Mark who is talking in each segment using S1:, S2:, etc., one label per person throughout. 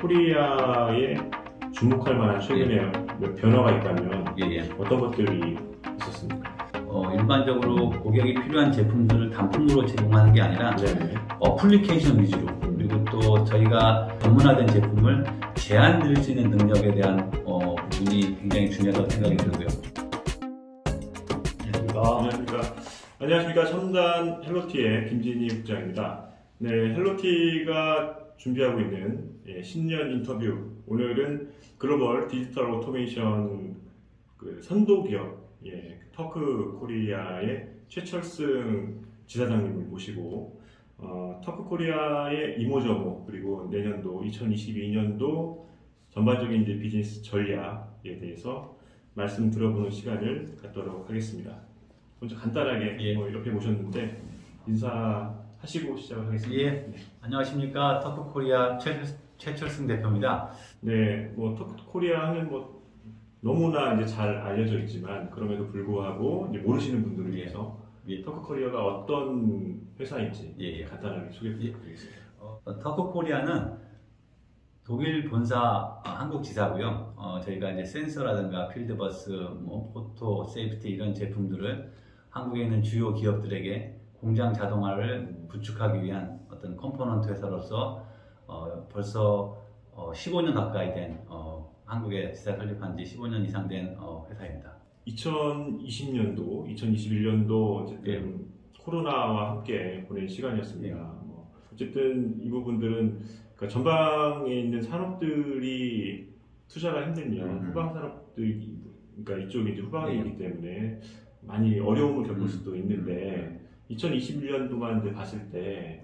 S1: 터크코리아에 주목할 만한 최근에 몇 변화가 있다면 어떤 것들이 있었습니까?
S2: 일반적으로 고객이 필요한 제품들을 단품으로 제공하는 게 아니라 어플리케이션 위주로, 그리고 또 저희가 전문화된 제품을 제한 드릴 수 있는 능력에 대한 부분이 굉장히 중요하다고 생각이 들고요.
S1: 안녕하십니까. 첨단 헬로티의 김진희 국장입니다. 네, 헬로티가 준비하고 있는 신년 인터뷰, 오늘은 글로벌 디지털 오토메이션 선도 기업 터크코리아의 최철승 지사장님을 모시고 터크코리아의 이모저모, 그리고 내년도 2022년도 전반적인 비즈니스 전략에 대해서 말씀 들어보는 시간을 갖도록 하겠습니다. 먼저 간단하게 이렇게 모셨는데 인사하시고 시작을 하겠습니다.
S2: 네. 안녕하십니까. 터크코리아 최철승 대표입니다.
S1: 네, 터크코리아 하면 너무나 이제 잘 알려져 있지만 그럼에도 불구하고 이제 모르시는 분들을 위해서 터크코리아가 어떤 회사인지 간단하게 소개 부탁드리겠습니다.
S2: 터크코리아는 독일 본사 한국 지사고요. 저희가 이제 센서라든가 필드버스, 포토, 세이프티 이런 제품들을 한국에 있는 주요 기업들에게 공장 자동화를 구축하기 위한 어떤 컴포넌트 회사로서 벌써 15년 가까이 된 한국에 지사 설립한 지 15년 이상 된 회사입니다.
S1: 2020년도, 2021년도 어쨌든 코로나와 함께 보낸 시간이었습니다. 어쨌든 이 부분들은 그러니까 전방에 있는 산업들이 투자가 힘들면 후방 산업들이, 그러니까 이쪽이 이제 후방이기 때문에 많이 어려움을 겪을 수도 있는데 2021년도만 이제 봤을 때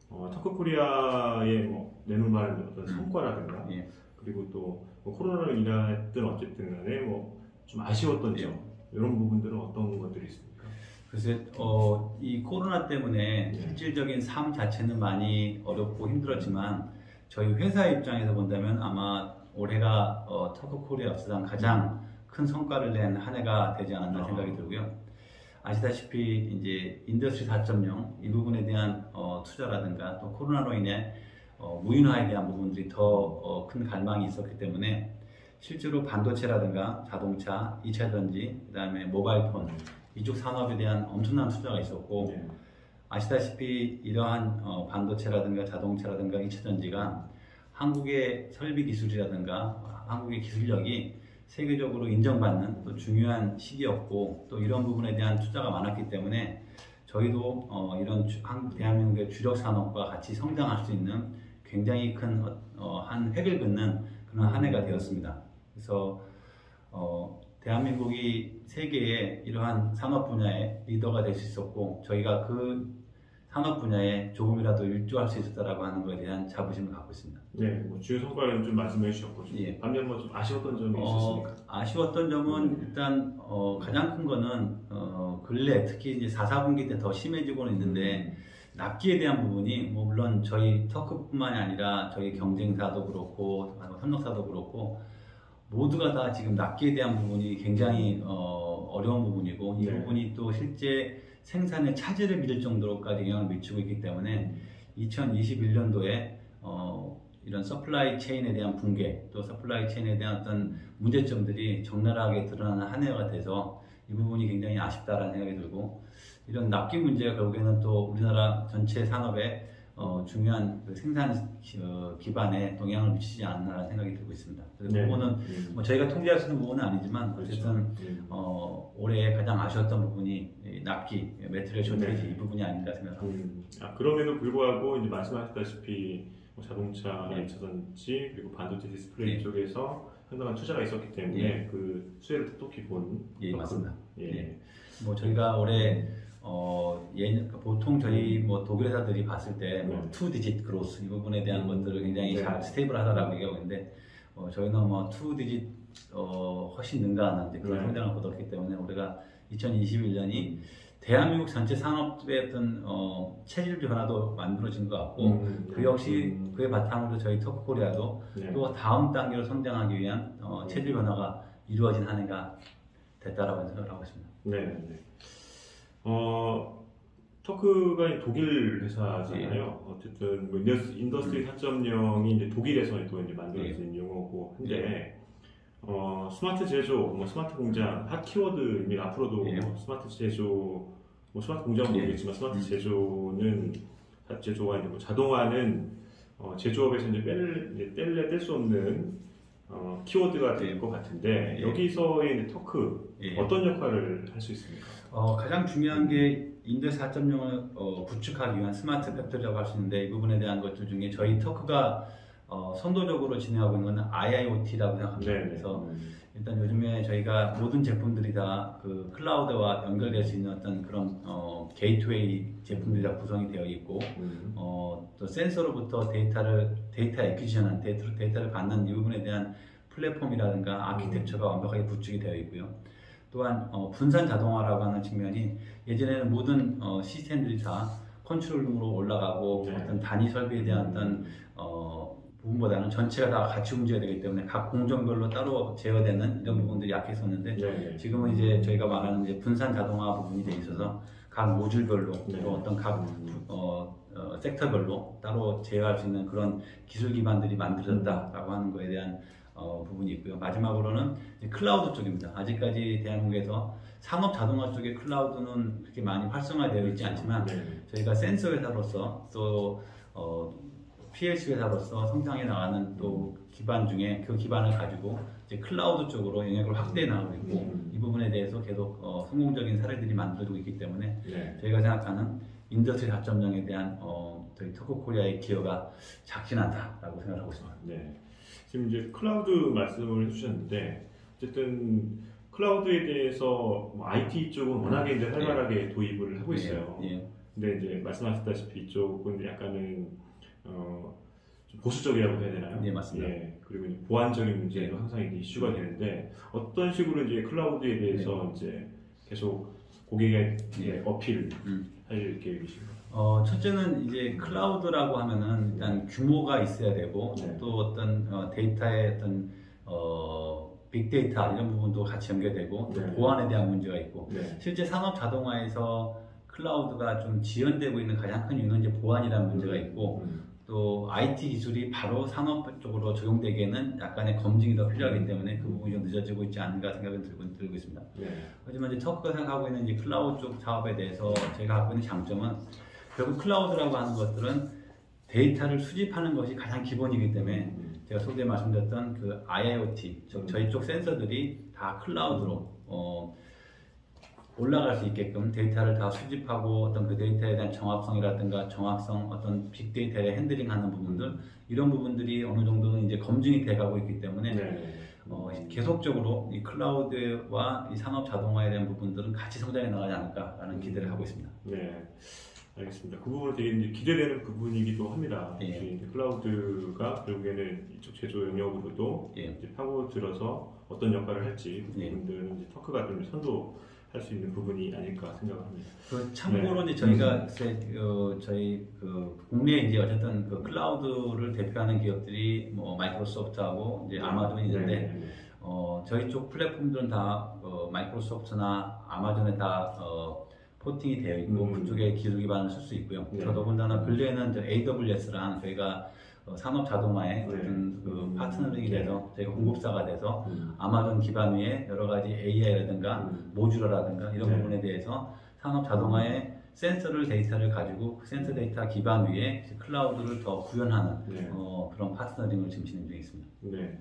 S1: 터크코리아의 내놓을 어떤 성과라든가 그리고 또 코로나로 인했던 어쨌든 간에 좀 아쉬웠던 점, 이런 부분들은 어떤 것들이 있습니까?
S2: 글쎄, 이 코로나 때문에 실질적인 삶 자체는 많이 어렵고 힘들었지만 저희 회사 입장에서 본다면 아마 올해가 터크코리아 역사상 가장 큰 성과를 낸 한 해가 되지 않았나 생각이 들고요. 아시다시피 이제 인더스트리 4.0 이 부분에 대한 투자라든가 또 코로나로 인해 무인화에 대한 부분들이 더 큰 갈망이 있었기 때문에 실제로 반도체라든가 자동차, 2차전지, 그 다음에 모바일폰 이쪽 산업에 대한 엄청난 투자가 있었고 아시다시피 이러한 반도체라든가 자동차라든가 2차전지가 한국의 설비 기술이라든가 한국의 기술력이 세계적으로 인정받는 또 중요한 시기였고 또 이런 부분에 대한 투자가 많았기 때문에 저희도 이런 대한민국의 주력 산업과 같이 성장할 수 있는 굉장히 큰 한 획을 긋는 그런 한 해가 되었습니다. 그래서 대한민국이 세계의 이러한 산업 분야의 리더가 될 수 있었고 저희가 그 산업 분야에 조금이라도 일조할 수 있었다라고 하는 것에 대한 자부심을 갖고 있습니다.
S1: 네, 주요 성과는 좀 말씀해 주셨고 반면 좀 아쉬웠던 점이 있었습니까?
S2: 아쉬웠던 점은 일단 가장 큰 거는 근래 특히 이제 4, 4분기 때 더 심해지고는 있는데 납기에 대한 부분이 물론 저희 터크뿐만이 아니라 저희 경쟁사도 그렇고 협력사도 그렇고 모두가 다 지금 납기에 대한 부분이 굉장히 어려운 부분이고 이 부분이 또 실제 생산의 차질을 빚을 정도로까지 영향을 미치고 있기 때문에 2021년도에 이런 서플라이 체인에 대한 붕괴 또 서플라이 체인에 대한 어떤 문제점들이 적나라하게 드러나는 한 해가 돼서 이 부분이 굉장히 아쉽다라는 생각이 들고 이런 납기 문제가 결국에는 또 우리나라 전체 산업에 중요한 생산 기반에 영향을 미치지 않나라는 생각이 들고 있습니다. 그래서 그 부분은 저희가 통제할 수 있는 부분은 아니지만 어쨌든 올해 가장 아쉬웠던 부분이 납기, 매트리얼 쇼트리지 이 부분이 아닌가 생각합니다.
S1: 그럼에도 불구하고 이제 말씀하셨다시피 자동차, 2차전지 그리고 반도체 디스플레이 쪽에서 상당한 투자가 있었기 때문에 그 수혜를 톡톡히 본
S2: 맞습니다. 저희가 올해 보통 저희 독일 회사들이 봤을 때 2디짓 그로스 이 부분에 대한 것들을 굉장히 잘 스테이블하다라고 얘기하고 있는데 저희는 2디짓 훨씬 능가하는 그런 성장을 거뒀기 때문에 우리가 2021년이 대한민국 전체 산업의 어떤 체질 변화도 만들어진 것 같고 그 역시 그의 바탕으로 저희 터크코리아도 또 다음 단계로 성장하기 위한 체질 변화가 이루어진 한 해가 됐다라고 생각하고 있습니다.
S1: 터크가 독일 회사잖아요. 어쨌든 뭐 인더스트리 4.0이 이제 독일에서 또 이제 만들어진 용어고 한데 스마트 제조, 뭐 스마트 공장, 핫 키워드입니다. 앞으로도 뭐 스마트 제조, 뭐 스마트 공장은 모르겠지만 스마트 제조는 제조가 이제 뭐 자동화는 제조업에서 이제 뗄 수 없는 키워드가 될 것 같은데 여기서의 이제 터크 어떤 역할을 할 수 있습니까?
S2: 가장 중요한 게 인더스 4.0을 구축하기 위한 스마트 팩토리라고 할 수 있는데 이 부분에 대한 것들 중에 저희 터크가 선도적으로 진행하고 있는 건 IIoT라고 생각합니다. 그래서 일단 요즘에 저희가 모든 제품들이 다 그 클라우드와 연결될 수 있는 어떤 그런 게이트웨이 제품들이 다 구성이 되어 있고 또 센서로부터 데이터 액퀴지션한 데이터를 받는 이 부분에 대한 플랫폼이라든가 아키텍처가 완벽하게 구축이 되어 있고요. 또한 분산 자동화라고 하는 측면이 예전에는 모든 시스템들이 다 컨트롤룸으로 올라가고 어떤 단위 설비에 대한 어떤 부분보다는 전체가 다 같이 움직여야 되기 때문에 각 공정별로 따로 제어되는 이런 부분들이 약했었는데 지금은 이제 저희가 말하는 이제 분산 자동화 부분이 돼 있어서 각 모듈별로 또 어떤 각 섹터별로 따로 제어할 수 있는 그런 기술 기반들이 만들어졌다라고 하는 거에 대한 부분이 있고요. 마지막으로는 클라우드 쪽입니다. 아직까지 대한민국에서 산업 자동화 쪽의 클라우드는 그렇게 많이 활성화되어 있지 않지만 저희가 센서 회사로서 또 PLC 회사로서 성장해 나가는 또 기반 중에 그 기반을 가지고 이제 클라우드 쪽으로 영역을 확대해 나가고 있고 이 부분에 대해서 계속 성공적인 사례들이 만들어지고 있기 때문에 저희가 생각하는 인더스트리 4.0에 대한 저희 터크코리아의 기여가 작진 않다라고 생각하고 있습니다.
S1: 네. 지금 이제 클라우드 말씀을 해주셨는데 어쨌든 클라우드에 대해서 뭐 IT 쪽은 워낙에 이제 활발하게 도입을 하고 있어요. 근데 이제 말씀하셨다시피 이쪽은 약간은 좀 보수적이라고 해야 되나요?
S2: 네, 맞습니다.
S1: 그리고 이제 보안적인 문제도 항상 이제 이슈가 되는데 어떤 식으로 이제 클라우드에 대해서 이제 계속 고객에게 어필할 계획이신가요?
S2: 첫째는 이제 클라우드라고 하면은 일단 규모가 있어야 되고 또 어떤 데이터의 어떤 빅데이터 이런 부분도 같이 연결되고 또 보안에 대한 문제가 있고 실제 산업 자동화에서 클라우드가 좀 지연되고 있는 가장 큰 이유는 이제 보안이라는 문제가 있고 또 IT 기술이 바로 산업 쪽으로 적용되기에는 약간의 검증이 더 필요하기 때문에 그 부분이 좀 늦어지고 있지 않은가 생각은 들고 있습니다. 하지만 이제 터크가 생각하고 있는 이제 클라우드 쪽 사업에 대해서 제가 갖고 있는 장점은 결국 클라우드라고 하는 것들은 데이터를 수집하는 것이 가장 기본이기 때문에 제가 소개에 말씀드렸던 그 IIoT, 저희 쪽 센서들이 다 클라우드로 올라갈 수 있게끔 데이터를 다 수집하고 어떤 그 데이터에 대한 정확성이라든가 정확성, 어떤 빅데이터에 핸들링하는 부분들 이런 부분들이 어느 정도는 이제 검증이 돼가고 있기 때문에 계속적으로 이 클라우드와 이 산업 자동화에 대한 부분들은 같이 성장해 나가지 않을까라는 기대를 하고 있습니다.
S1: 네, 알겠습니다. 그 부분은 되게 이제 기대되는 부분이기도 합니다. 이제 클라우드가 결국에는 이쪽 제조 영역으로도 이제 파고들어서 어떤 역할을 할지 그 부분들은 이제 터크가 좀 선도할 수 있는 부분이 아닐까 생각합니다.
S2: 참고로 이제 저희가 저희 국내에 이제 어쨌든 그 클라우드를 대표하는 기업들이 뭐 마이크로소프트하고 이제 아마존이 있는데 저희 쪽 플랫폼들은 다 마이크로소프트나 아마존에 다 포팅이 되어 있고 그쪽에 기술 기반을 쓸 수 있고요. 더더군다나 근래에는 AWS랑 저희가 산업 자동화에 어떤 그 파트너링이 돼서 저희가 공급사가 돼서 아마존 기반 위에 여러 가지 AI라든가 모듈러라든가 이런 부분에 대해서 산업 자동화에 센서를 데이터를 가지고 그 센서 데이터 기반 위에 클라우드를 더 구현하는 그런 파트너링을 지금 진행 중에 있습니다.
S1: 네,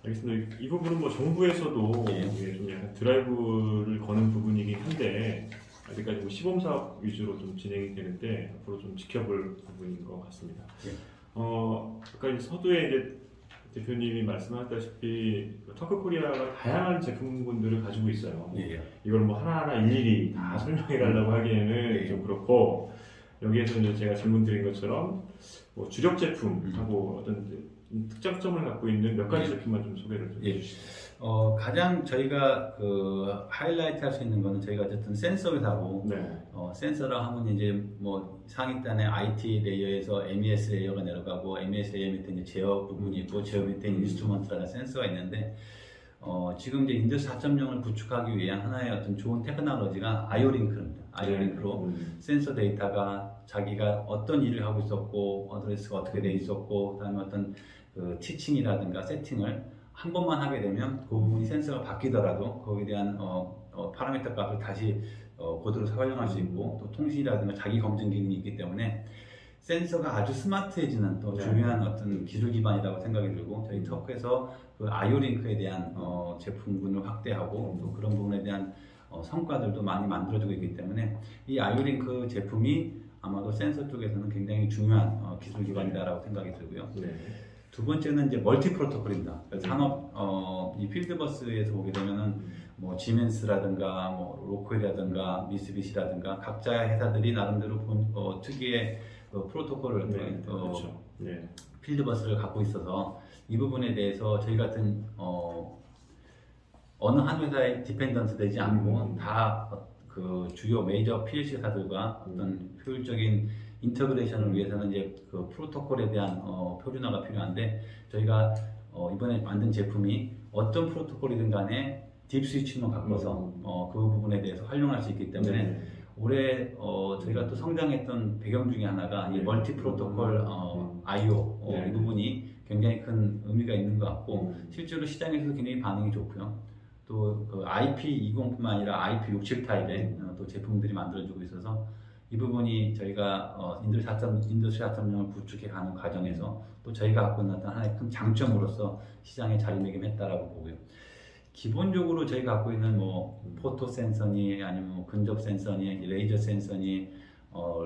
S1: 알겠습니다. 이 부분은 뭐 정부에서도 좀 약간 드라이브를 거는 부분이긴 한데 아직까지 뭐 시범 사업 위주로 좀 진행이 되는데 앞으로 좀 지켜볼 부분인 것 같습니다. 아까 이제 서두에 이제 대표님이 말씀하셨다시피 터크코리아가 다양한 제품군들을 가지고 있어요. 이걸 뭐 하나하나 일일이 다 설명해 달라고 하기에는 좀 그렇고 여기에서 이제 제가 질문 드린 것처럼 뭐 주력 제품하고 어떤 특장점을 갖고 있는 몇 가지 제품만 좀 소개를 좀 해주시죠.
S2: 가장 저희가 그 하이라이트 할 수 있는 거는 저희가 어쨌든 센서 회사고 센서라 하면 이제 뭐 상위단의 IT 레이어에서 MES 레이어가 내려가고 MES 레이어 밑에 이제 제어 부분이 있고 제어 밑에 인스트루먼트라는 센서가 있는데 지금 이제 인더스트리 4.0을 구축하기 위한 하나의 어떤 좋은 테크놀로지가 아이오링크입니다. 아이오링크로 센서 데이터가 자기가 어떤 일을 하고 있었고 어드레스가 어떻게 돼 있었고 그다음에 어떤 그 티칭이라든가 세팅을 한 번만 하게 되면 그 부분이 센서가 바뀌더라도 거기에 대한 파라미터 값을 다시 고도로 활용할 수 있고 또 통신이라든가 자기 검증 기능이 있기 때문에 센서가 아주 스마트해지는 또 중요한 어떤 기술 기반이라고 생각이 들고 저희 터크에서 그 아이오링크에 대한 제품군을 확대하고 또 그런 부분에 대한 성과들도 많이 만들어지고 있기 때문에 이 아이오링크 제품이 아마도 센서 쪽에서는 굉장히 중요한 기술 기반이다라고 생각이 들고요. 두 번째는 이제 멀티 프로토콜입니다. 산업 이 필드버스에서 보게 되면은 뭐 지멘스라든가 뭐 로컬이라든가 미쓰비시라든가 각자의 회사들이 나름대로 특유의 프로토콜을
S1: 그렇죠.
S2: 필드버스를 갖고 있어서 이 부분에 대해서 저희 같은 어느 한 회사에 디펜던스 되지 않고 다 그 주요 메이저 PLC사들과 어떤 효율적인 인터그레이션을 위해서는 이제 그 프로토콜에 대한 표준화가 필요한데 저희가 이번에 만든 제품이 어떤 프로토콜이든 간에 딥 스위칭으로 바꿔서 그 부분에 대해서 활용할 수 있기 때문에 올해 저희가 또 성장했던 배경 중에 하나가 이 멀티 프로토콜 I/O 이 부분이 굉장히 큰 의미가 있는 것 같고 실제로 시장에서도 굉장히 반응이 좋고요. 또 그 IP20뿐만 아니라 IP67 타입의 또 제품들이 만들어지고 있어서 이 부분이 저희가 인더스트리 4.0을 구축해 가는 과정에서 또 저희가 갖고 있는 어떤 하나의 큰 장점으로서 시장에 자리매김했다라고 보고요. 기본적으로 저희가 갖고 있는 뭐 포토 센서니 아니면 뭐 근접 센서니 레이저 센서니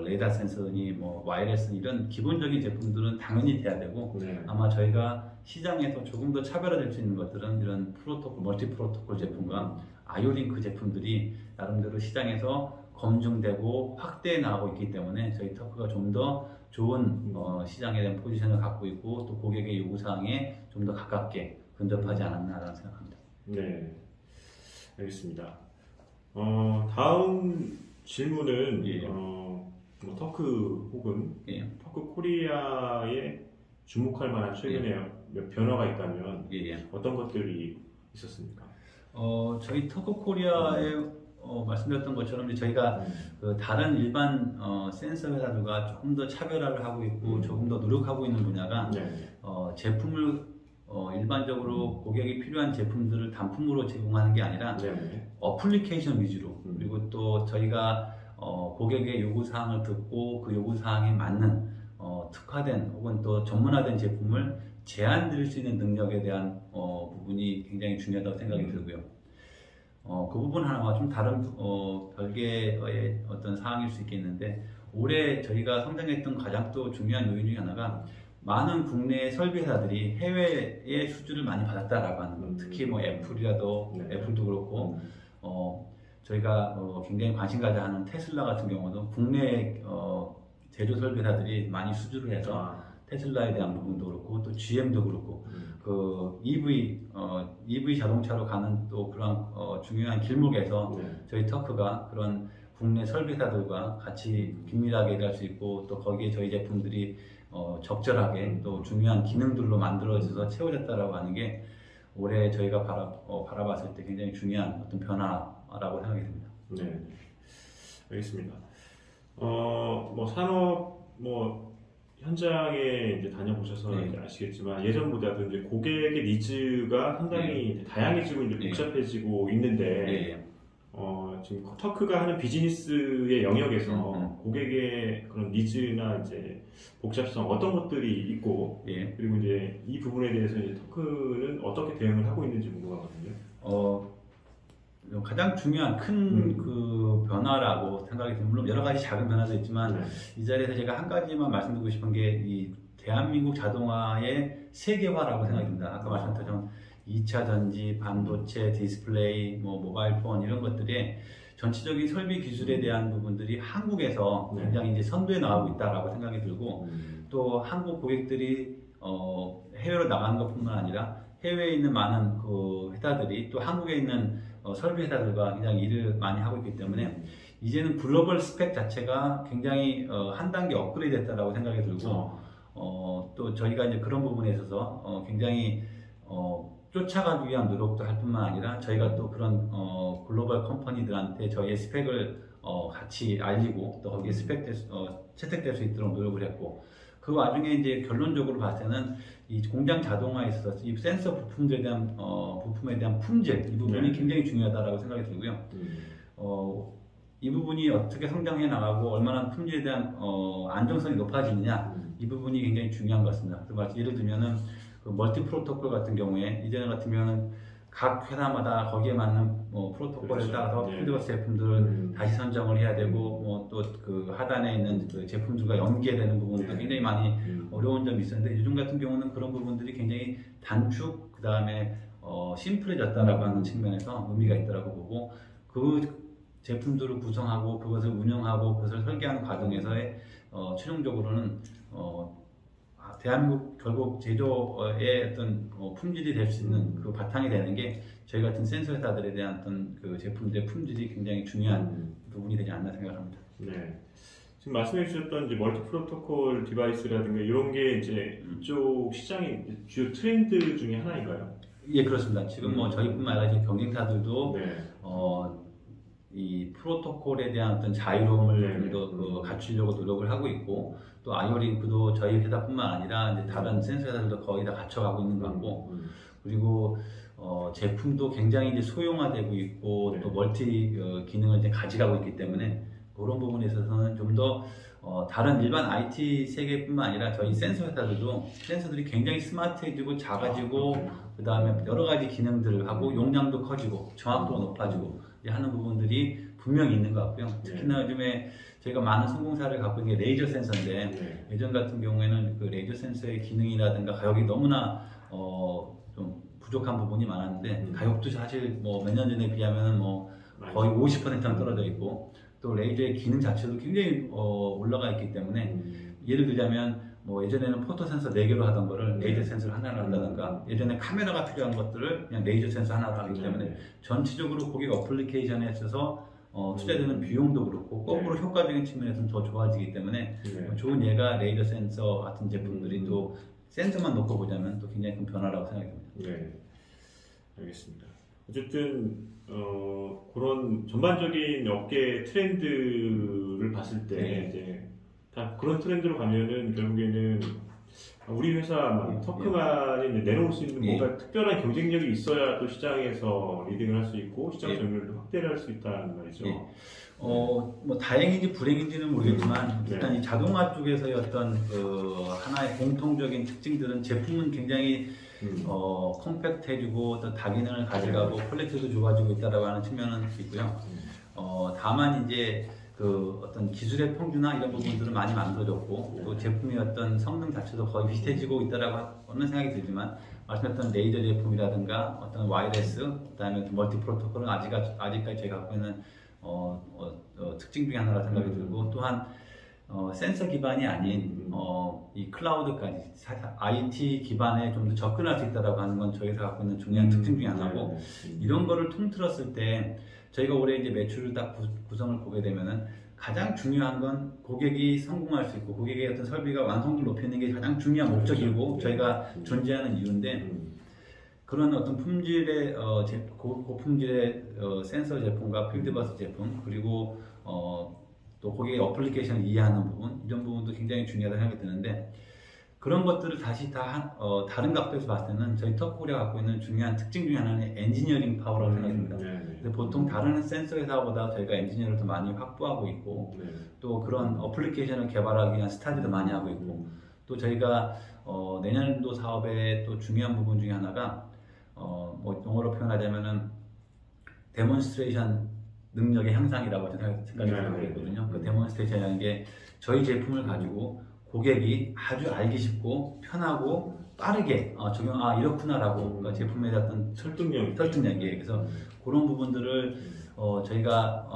S2: 레이더 센서니 뭐 와이어레스 이런 기본적인 제품들은 당연히 돼야 되고 아마 저희가 시장에서 조금 더 차별화될 수 있는 것들은 이런 프로토콜 멀티 프로토콜 제품과 아이오링크 제품들이 나름대로 시장에서 검증되고 확대해 나가고 있기 때문에 저희 터크가 좀 더 좋은 시장에 대한 포지션을 갖고 있고 또 고객의 요구사항에 좀 더 가깝게 근접하지 않았나라는 생각합니다.
S1: 네, 알겠습니다. 다음 질문은 뭐 터크 혹은 터크 코리아에 주목할 만한 최근에 몇 변화가 있다면 어떤 것들이 있었습니까?
S2: 저희 터크 코리아에 말씀드렸던 것처럼 저희가 그 다른 일반 센서 회사들과 조금 더 차별화를 하고 있고 조금 더 노력하고 있는 분야가 제품을 일반적으로 고객이 필요한 제품들을 단품으로 제공하는 게 아니라 어플리케이션 위주로 그리고 또 저희가 고객의 요구사항을 듣고 그 요구사항에 맞는 특화된 혹은 또 전문화된 제품을 제안 드릴 수 있는 능력에 대한 부분이 굉장히 중요하다고 생각이 들고요. 그 부분 하나와 좀 다른 별개의 어떤 사항일 수 있겠는데 올해 저희가 성장했던 가장 또 중요한 요인 중에 하나가 많은 국내 설비회사들이 해외의 수주를 많이 받았다라고 하는 것. 특히 뭐 애플도 그렇고 저희가 굉장히 관심 가져 하는 테슬라 같은 경우도 국내 제조 설비회사들이 많이 수주를 해서 테슬라에 대한 부분도 그렇고 또 GM도 그렇고 그 EV 자동차로 가는 또 그런 중요한 길목에서 저희 터크가 그런 국내 설비사들과 같이 긴밀하게 일할 수 있고 또 거기에 저희 제품들이 적절하게 또 중요한 기능들로 만들어져서 채워졌다라고 하는 게 올해 저희가 바라봤을 때 굉장히 중요한 어떤 변화라고 생각이 듭니다.
S1: 네, 알겠습니다. 뭐 산업 현장에 이제 다녀보셔서 이제 아시겠지만 예전보다도 이제 고객의 니즈가 상당히 다양해지고 이제 복잡해지고 있는데 지금 터크가 하는 비즈니스의 영역에서 고객의 그런 니즈나 이제 복잡성 어떤 것들이 있고 그리고 이제 이 부분에 대해서 이제 터크는 어떻게 대응을 하고 있는지 궁금하거든요.
S2: 가장 중요한 큰 그 변화라고 생각이 듭니다. 물론 여러 가지 작은 변화도 있지만 이 자리에서 제가 한 가지만 말씀드리고 싶은 게 이 대한민국 자동화의 세계화라고 생각이 듭니다. 아까 말씀드렸던 2차 전지, 반도체, 디스플레이, 뭐 모바일 폰 이런 것들이 전체적인 설비 기술에 대한 부분들이 한국에서 굉장히 이제 선두에 나가고 있다라고 생각이 들고 또 한국 고객들이 해외로 나가는 것뿐만 아니라 해외에 있는 많은 그 회사들이 또 한국에 있는 설비 회사들과 굉장히 일을 많이 하고 있기 때문에 이제는 글로벌 스펙 자체가 굉장히 한 단계 업그레이드 됐다라고 생각이 들고 또 저희가 이제 그런 부분에 있어서 굉장히 쫓아가기 위한 노력도 할 뿐만 아니라 저희가 또 그런 글로벌 컴퍼니들한테 저희의 스펙을 같이 알리고 또 거기에 채택될 수 있도록 노력을 했고 그 와중에 이제 결론적으로 봤을 때는 이 공장 자동화에 있어서 이 센서 부품에 대한 품질 이 부분이 굉장히 중요하다라고 생각이 들고요. 이 부분이 어떻게 성장해 나가고 얼마나 품질에 대한 안정성이 높아지느냐 이 부분이 굉장히 중요한 것 같습니다. 그래서 예를 들면은 그 멀티 프로토콜 같은 경우에 이전 같은 경우는 각 회사마다 거기에 맞는 프로토콜에 따라서 필드버스 제품들을 다시 선정을 해야 되고 또 그 하단에 있는 그 제품들과 연계되는 부분도 굉장히 많이 어려운 점이 있었는데 요즘 같은 경우는 그런 부분들이 굉장히 단축 그 다음에 심플해졌다라고 하는 측면에서 의미가 있다라고 보고 그 제품들을 구성하고 그것을 운영하고 그것을 설계하는 과정에서의 최종적으로는 대한민국 결국 제조의 어떤 품질이 될 수 있는 그 바탕이 되는 게 저희 같은 센서 회사들에 대한 어떤 그 제품들의 품질이 굉장히 중요한 부분이 되지 않나 생각합니다.
S1: 네. 지금 말씀해 주셨던 이제 멀티 프로토콜 디바이스라든가 이런 게 이제 이쪽 시장의 주요 트렌드 중에 하나인가요?
S2: 예, 그렇습니다. 지금 저희뿐만 아니라 경쟁사들도
S1: 네.
S2: 이 프로토콜에 대한 어떤 자유로움을 더 갖추려고 노력을 하고 있고 또 아이오링크도 저희 회사뿐만 아니라 이제 다른 센서 회사들도 거의 다 갖춰가고 있는 것 같고 그리고 제품도 굉장히 이제 소형화되고 있고 또 멀티 기능을 이제 가져가고 있기 때문에 그런 부분에 있어서는 좀 더 다른 일반 IT 세계뿐만 아니라 저희 센서 회사들도 센서들이 굉장히 스마트해지고 작아지고 그 다음에 여러 가지 기능들을 하고 용량도 커지고 정확도가 높아지고 하는 부분들이 분명히 있는 것 같고요. 특히나 요즘에 저희가 많은 성공사를 갖고 있는 게 레이저 센서인데 예전 같은 경우에는 그 레이저 센서의 기능이라든가 가격이 너무나 좀 부족한 부분이 많았는데 가격도 사실 뭐 몇 년 전에 비하면 뭐 거의 50%는 떨어져 있고 또 레이저의 기능 자체도 굉장히 올라가 있기 때문에 예를 들자면 뭐 예전에는 포토 센서 4개로 하던 거를 레이저 센서 하나로 한다든가 예전에 카메라가 필요한 것들을 그냥 레이저 센서 하나로 하기 때문에 전체적으로 고객 어플리케이션에 있어서 투자되는 비용도 그렇고 거꾸로 효과적인 측면에서는 더 좋아지기 때문에 좋은 예가 레이저 센서 같은 제품들이 또 센서만 놓고 보자면 또 굉장히 큰 변화라고 생각합니다.
S1: 네, 알겠습니다. 어쨌든 그런 전반적인 업계 트렌드를 봤을 때 이제 다 그런 트렌드로 가면은 결국에는 우리 회사만 터크만이 내놓을 수 있는 뭔가 특별한 경쟁력이 있어야 또 시장에서 리딩을 할 수 있고 시장 점유율도 확대를 할 수 있다는 말이죠.
S2: 뭐 다행인지 불행인지는 모르겠지만 일단 이 자동화 쪽에서의 어떤 하나의 공통적인 특징들은 제품은 굉장히 컴팩트해지고 또 다기능을 가져가고 퀄리티도 좋아지고 있다라고 하는 측면은 있고요. 다만 이제 그 어떤 기술의 평준화 이런 부분들은 많이 만들어졌고 또 제품의 어떤 성능 자체도 거의 비슷해지고 있다라고 하는 생각이 들지만 말씀했던 레이저 제품이라든가 어떤 와이어레스 그다음에 멀티 프로토콜은 아직까지 제가 갖고 있는 특징 중에 하나라 생각이 들고 또한 센서 기반이 아닌 이 클라우드까지 IT 기반에 좀 더 접근할 수 있다라고 하는 건 저희가 갖고 있는 중요한 특징 중에 하나고 이런 거를 통틀었을 때 저희가 올해 이제 매출을 딱 구성을 보게 되면은 가장 중요한 건 고객이 성공할 수 있고 고객의 어떤 설비가 완성도를 높이는 게 가장 중요한 목적이고 저희가 존재하는 이유인데 그런 어떤 품질의 고품질의 센서 제품과 필드버스 제품 그리고 또 고객의 어플리케이션을 이해하는 부분 이런 부분도 굉장히 중요하다고 생각이 드는데 그런 것들을 다시 다 다른 각도에서 봤을 때는 저희 터크코리아가 갖고 있는 중요한 특징 중에 하나는 엔지니어링 파워라고 생각합니다. 근데 보통 다른 센서 회사보다 저희가 엔지니어를 더 많이 확보하고 있고 또 그런 어플리케이션을 개발하기 위한 스타디도 많이 하고 있고 또 저희가 내년도 사업의 또 중요한 부분 중에 하나가 뭐 영어로 표현하자면은 데몬스트레이션 능력의 향상이라고 생각이 들거든요. 그 데몬스트레이션이라는 게 저희 제품을 가지고 고객이 아주 알기 쉽고 편하고 빠르게 이렇구나라고 그러니까 제품에 대한 설득력이 그래서 그런 부분들을 저희가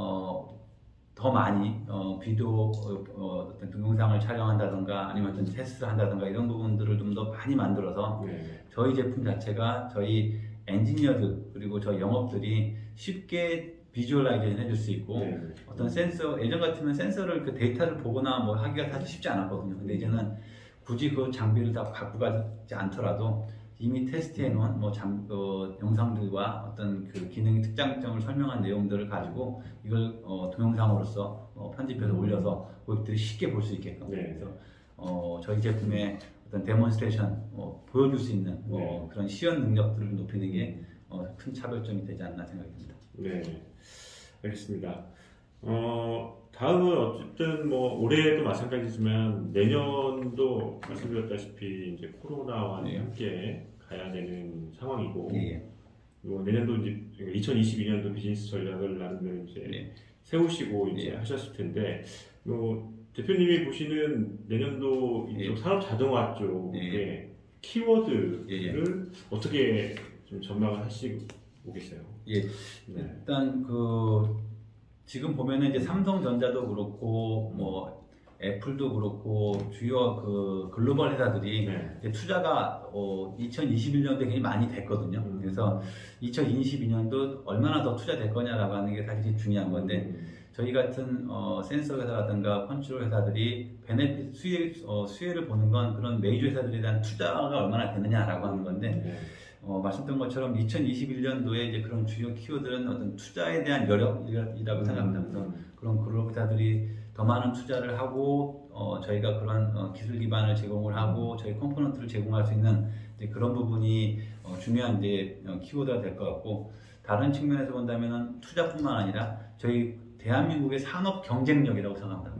S2: 더 많이 비디오 어떤 동영상을 촬영한다던가 아니면 어떤 테스트를 한다던가 이런 부분들을 좀 더 많이 만들어서 저희 제품 자체가 저희 엔지니어들 그리고 저희 영업들이 쉽게 비주얼라이제이션 해줄 수 있고 어떤 센서 예전 같으면 센서를 그 데이터를 보거나 뭐 하기가 사실 쉽지 않았거든요. 근데 이제는 굳이 그 장비를 다 갖고 가지 않더라도 이미 테스트해 놓은 영상들과 어떤 그 기능 특장점을 설명한 내용들을 가지고 이걸 동영상으로서 편집해서 올려서 고객들이 쉽게 볼 수 있게끔.
S1: 네.
S2: 그래서 저희 제품의 어떤 데몬스트레이션 보여줄 수 있는
S1: 네.
S2: 그런 시연 능력들을 높이는 게 큰 차별점이 되지 않나 생각이 듭니다.
S1: 네, 알겠습니다. 다음은 어쨌든 뭐 올해도 마찬가지지만 내년도 말씀드렸다시피 이제 코로나와
S2: 네.
S1: 함께 가야 되는 상황이고
S2: 예.
S1: 뭐 내년도 이제 2022년도 비즈니스 전략을 나름대로 이제
S2: 네.
S1: 세우시고 이제
S2: 예.
S1: 하셨을 텐데 뭐 대표님이 보시는 내년도 이쪽
S2: 예.
S1: 산업 자동화 쪽의
S2: 예.
S1: 키워드를 어떻게 좀 전망을 하시고 계세요?
S2: 예.
S1: 네.
S2: 일단 지금 보면은 이제 삼성전자도 그렇고 뭐 애플도 그렇고 주요 글로벌 회사들이
S1: 네.
S2: 이제 투자가 2021년도에 굉장히 많이 됐거든요. 그래서 2022년도 얼마나 더 투자될 거냐라고 하는 게 사실 중요한 건데 저희 같은 센서 회사라든가 컨트롤 회사들이 베네핏 수혜를 보는 건 그런 메이저 회사들에 대한 투자가 얼마나 되느냐라고 하는 건데
S1: 네.
S2: 말씀드린 것처럼 2021년도에 이제 그런 주요 키워드는 어떤 투자에 대한 여력이라고 생각합니다. 그래서 그런 글로벌 회사들이 더 많은 투자를 하고 저희가 그런 기술 기반을 제공을 하고 저희 컴포넌트를 제공할 수 있는 이제 그런 부분이 중요한 이제 키워드가 될 것 같고 다른 측면에서 본다면은 투자뿐만 아니라 저희 대한민국의 산업 경쟁력이라고 생각합니다.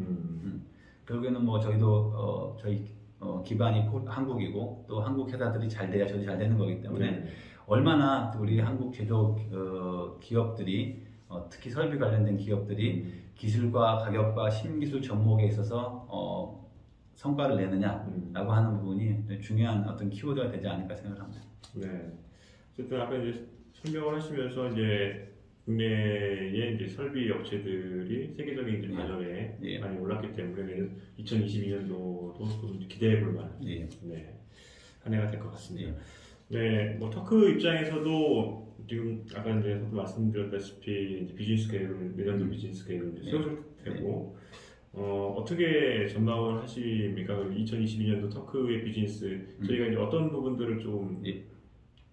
S2: 결국에는 뭐 저희도 저희 기반이 한국이고 또 한국 회사들이 잘 돼야 저도 잘 되는 거기 때문에
S1: 네.
S2: 얼마나 우리 한국 제조 기업들이 특히 설비 관련된 기업들이 기술과 가격과 신기술 접목에 있어서 성과를 내느냐라고 하는 부분이 중요한 어떤 키워드가 되지 않을까 생각합니다.
S1: 네. 어쨌든 아까 이제 설명을 하시면서 이제 국내의 이제 설비 업체들이 세계적인 이제 반열에
S2: 예.
S1: 많이 올랐기 때문에 2022년도도 좀 기대해 볼 만한
S2: 예.
S1: 네. 한 해가 될 것 같습니다.
S2: 예.
S1: 네, 뭐 터크 입장에서도 지금 아까 이제 말씀드렸다시피 이제 비즈니스 계획을 내년도 비즈니스 계획을 이제 세우실 테고 어떻게 전망을 하십니까? 2022년도 터크의 비즈니스 저희가 이제 어떤 부분들을 좀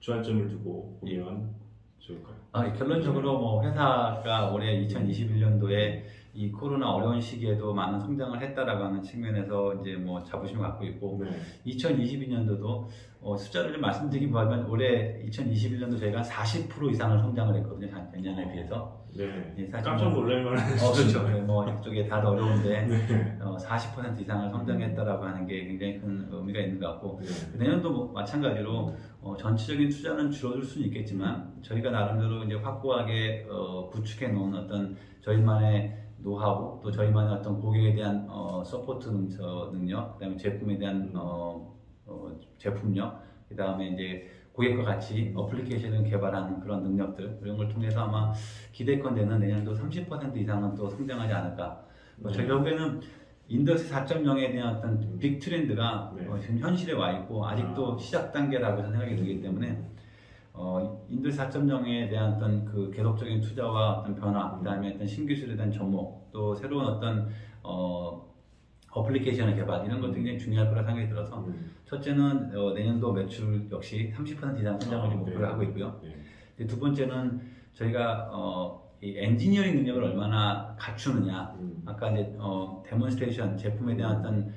S1: 주안점을 두고 보면 좋을까요?
S2: 결론적으로 뭐 회사가 올해 2021년도에 이 코로나 어려운 시기에도 많은 성장을 했다라고 하는 측면에서 이제 뭐 자부심을 갖고 있고
S1: 네.
S2: 2022년도도 숫자를 좀 말씀드리기보다는 올해 2021년도 저희가 40% 이상을 성장을 했거든요. 작년에 비해서.
S1: 네.
S2: 예, 사실
S1: 깜짝 놀랄 만한.
S2: 그렇죠. 뭐 이쪽에 다들 어려운데
S1: 네.
S2: 40% 이상을 성장했다라고 하는 게 굉장히 큰 의미가 있는 것 같고
S1: 네.
S2: 내년도 뭐 마찬가지로 전체적인 투자는 줄어들 수는 있겠지만 저희가 나름대로 이제 확고하게 구축해 놓은 어떤 저희만의 노하우 또 저희만의 어떤 고객에 대한 서포트 능력 그다음에 제품에 대한 제품력 그다음에 이제 고객과 같이 어플리케이션을 개발하는 그런 능력들 이런 걸 통해서 아마 기대컨대는 내년도 30% 이상은 또 성장하지 않을까. 저희 결국에는 인더스트리 4.0에 대한 어떤 빅 트렌드가 지금 현실에 와 있고 아직도 시작 단계라고 생각이 들기 때문에 인더스트리 4.0에 대한 어떤 그 계속적인 투자와 어떤 변화, 그다음에 어떤 신기술에 대한 접목, 또 새로운 어떤 어플리케이션의 개발 이런 것도 굉장히 중요할 거라 생각이 들어서 첫째는 내년도 매출 역시 30% 이상 성장을 목표를 하고 있고요. 두 번째는 저희가 이 엔지니어링 능력을 얼마나 갖추느냐. 아까 이제 데몬스트레이션 제품에 대한 어떤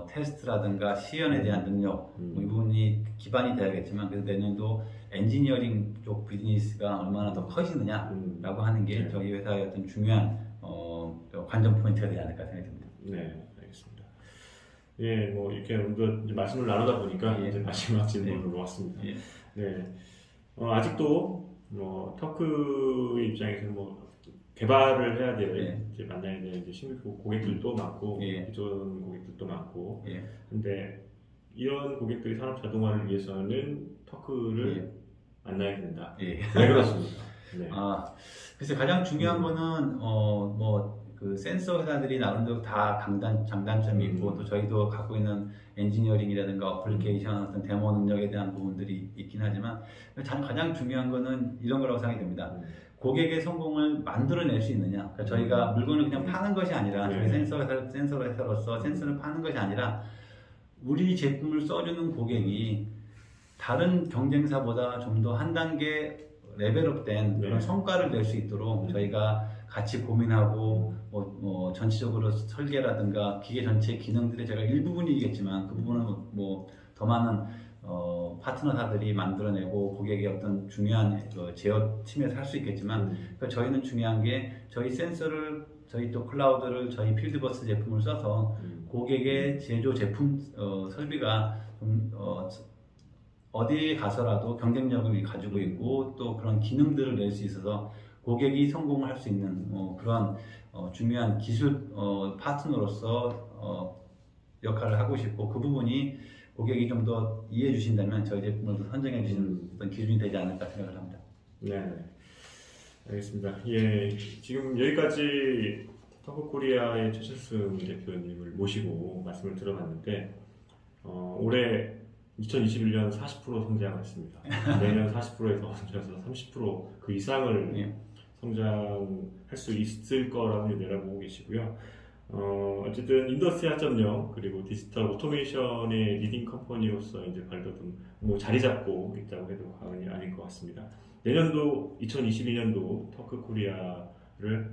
S2: 테스트라든가 시연에 대한 능력 뭐 이 부분이 기반이 돼야겠지만 그래서 내년도 엔지니어링 쪽 비즈니스가 얼마나 더 커지느냐라고 하는 게 저희 회사의 어떤 중요한 관전 포인트가 되지 않을까 생각이 듭니다.
S1: 네, 알겠습니다. 예, 뭐 이렇게 오늘도 이제 말씀을 나누다 보니까 이제 마지막 질문으로 왔습니다. 네, 아직도 터크 입장에서 뭐 개발을 해야 될 이제 만나야 될 이제 신규 고객들도 많고 기존 고객들도 많고 근데 이런 고객들이 산업 자동화를 위해서는 터크를 만나야 된다. 왜 그렇습니까? 네.
S2: 그래서 가장 중요한 거는 그 센서 회사들이 나름대로 다 장단점이 있고 또 저희도 갖고 있는 엔지니어링이라든가 어플리케이션 어떤 데모 능력에 대한 부분들이 있긴 하지만 가장 중요한 거는 이런 거라고 생각이 됩니다. 고객의 성공을 만들어낼 수 있느냐. 그러니까 저희가 물건을 그냥 파는 것이 아니라 저희 센서 회사로서 센서를 파는 것이 아니라 우리 제품을 써주는 고객이 다른 경쟁사보다 좀 더 한 단계 레벨업된 그런
S1: 네.
S2: 성과를 낼 수 있도록 저희가 같이 고민하고 전체적으로 설계라든가 기계 전체 기능들의 제가 일부분이겠지만 그 부분은 뭐 더 많은 파트너사들이 만들어내고 고객의 어떤 중요한 제어 팀에서 할 수 있겠지만 그러니까 저희는 중요한 게 저희 센서를 저희 또 클라우드를 저희 필드버스 제품을 써서 고객의 제조 제품 설비가 좀 어디에 가서라도 경쟁력을 가지고 있고 또 그런 기능들을 낼 수 있어서 고객이 성공을 할 수 있는 그런 중요한 기술 파트너로서 역할을 하고 싶고 그 부분이 고객이 좀 더 이해해 주신다면 저희 제품을 선정해 주시는 어떤 기준이 되지 않을까 생각을 합니다.
S1: 네, 알겠습니다. 예, 지금 여기까지 터프코리아의 최철승 대표님을 모시고 말씀을 들어봤는데 올해 2021년 40% 성장했습니다. 내년 40%에서 얹어서 30% 이상을
S2: 예.
S1: 성장할 수 있을 거라고 내다보고 계시고요. 어쨌든 인더스트리 4.0 그리고 디지털 오토메이션의 리딩 컴퍼니로서 이제 발돋움 자리 잡고 있다고 해도 과언이 아닐 것 같습니다. 내년도 2022년도 터크코리아를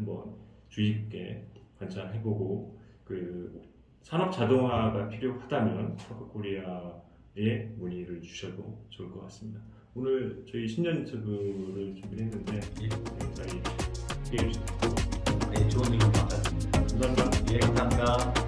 S1: 주의 깊게 관찰해보고 그 산업 자동화가 필요하다면 터크코리아에 문의를 주셔도 좋을 것 같습니다. 오늘 저희 신년 인터뷰를 준비했는데 여기까지 기회해 주셔서
S2: 네, 좋은 질문 감사드립니다.
S1: 감사합니다.
S2: 예, 감사합니다.